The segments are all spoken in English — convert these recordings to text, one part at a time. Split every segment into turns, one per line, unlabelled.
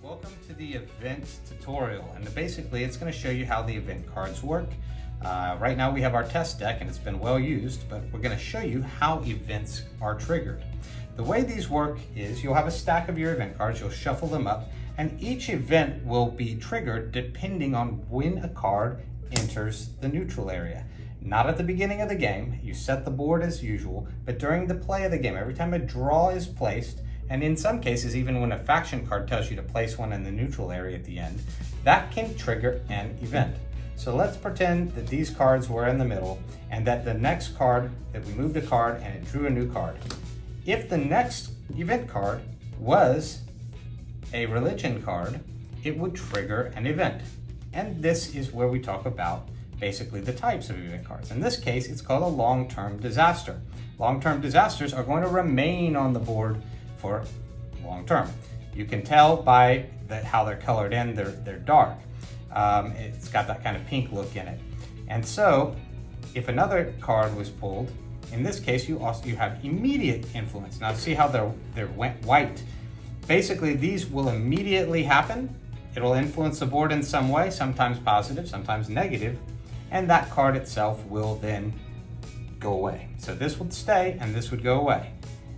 Welcome to the event tutorial, and basically it's going to show you how the event cards work. Right now we have our test deck and it's been well used, but we're going to show you how events are triggered. The way these work is you'll have a stack of your event cards, you'll shuffle them up, and each event will be triggered depending on when a card enters the neutral area. Not at the beginning of the game, you set the board as usual, but during the play of the game, every time a draw is placed, and in some cases, even when a faction card tells you to place one in the neutral area at the end, that can trigger an event. So let's pretend that these cards were in the middle and that the next card, that we moved a card and it drew a new card. If the next event card was a religion card, it would trigger an event. And this is where we talk about basically the types of event cards. In this case, it's called a long-term disaster. Long-term disasters are going to remain on the board for long term. You can tell by how they're colored in, they're dark. It's got that kind of pink look in it. And so if another card was pulled, in this case you have immediate influence. Now see how they're white. Basically these will immediately happen. It'll influence the board in some way, sometimes positive, sometimes negative, and that card itself will then go away. So this would stay and this would go away.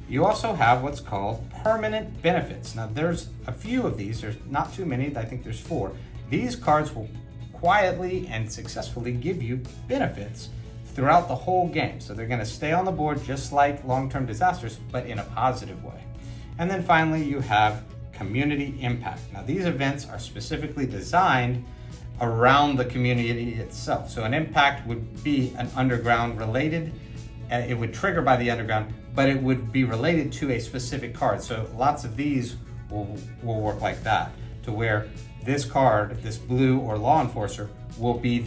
You also have what's called permanent benefits. Now there's a few of these, there's not too many, I think there's 4. These cards will quietly and successfully give you benefits throughout the whole game. So they're gonna stay on the board just like long-term disasters, but in a positive way. And then finally you have community impact. Now these events are specifically designed around the community itself. So an impact would be an underground related, it would trigger by the underground, but it would be related to a specific card. So lots of these will work like that, to where this card, this blue or law enforcer, will be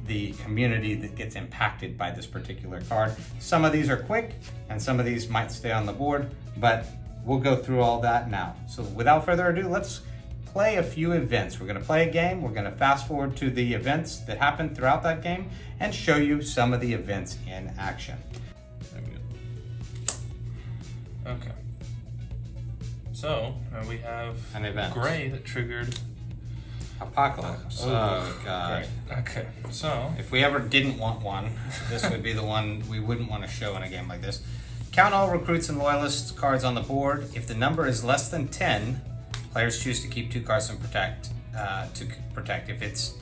the community that gets impacted by this particular card. Some of these are quick and some of these might stay on the board, but we'll go through all that now. So without further ado, let's play a few events. We're gonna play a game, we're gonna fast forward to the events that happened throughout that game and show you some of the events in action.
Okay. So we have
an event.
Gray that triggered
Apocalypse. Oh god.
Great. Okay. So
if we ever didn't want one, this would be the one we wouldn't want to show in a game like this. Count all recruits and loyalists cards on the board. If the number is less than 10, players choose to keep 2 cards and protect. If it's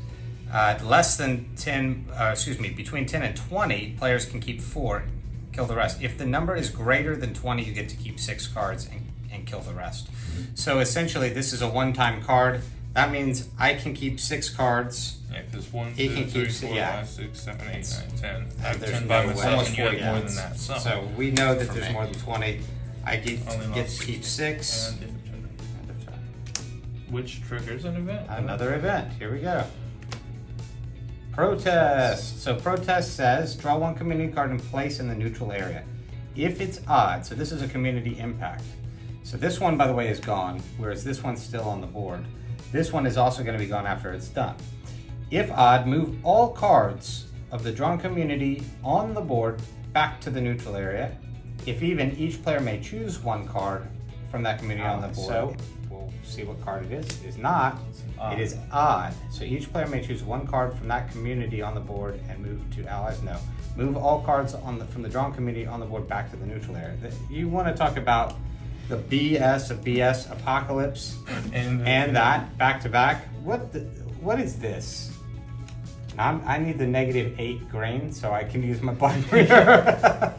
less than 10, between 10 and 20, players can keep 4. Kill the rest. If the number is greater than 20, you get to keep 6 cards and kill the rest. So essentially, this is a one-time card. That means I can keep 6 cards.
Yeah, because 1,
he
2,
can
3,
keep
4, 5, 6, 7, 8, 9, 10. I have 10 by myself,
almost
and you
40
have more than that.
So we know that there's more than 20. I get to keep 6.
And end of turn. Which triggers an event.
Another event. Here we go. Protest. So protest says draw 1 community card and place in the neutral area. If it's odd, so this is a community impact. So this one, by the way, is gone, whereas this one's still on the board. This one is also going to be gone after it's done. If odd, move all cards of the drawn community on the board back to the neutral area. If even, each player may choose 1 card from that community on the board. So we'll see what card it is. It is not. It is odd. So each player may choose 1 card from that community on the board and move to allies. No. Move all cards from the drawn community on the board back to the neutral area. You want to talk about the BS of BS, Apocalypse, and that back to back. What is this? I need the -8 grain so I can use my button reader.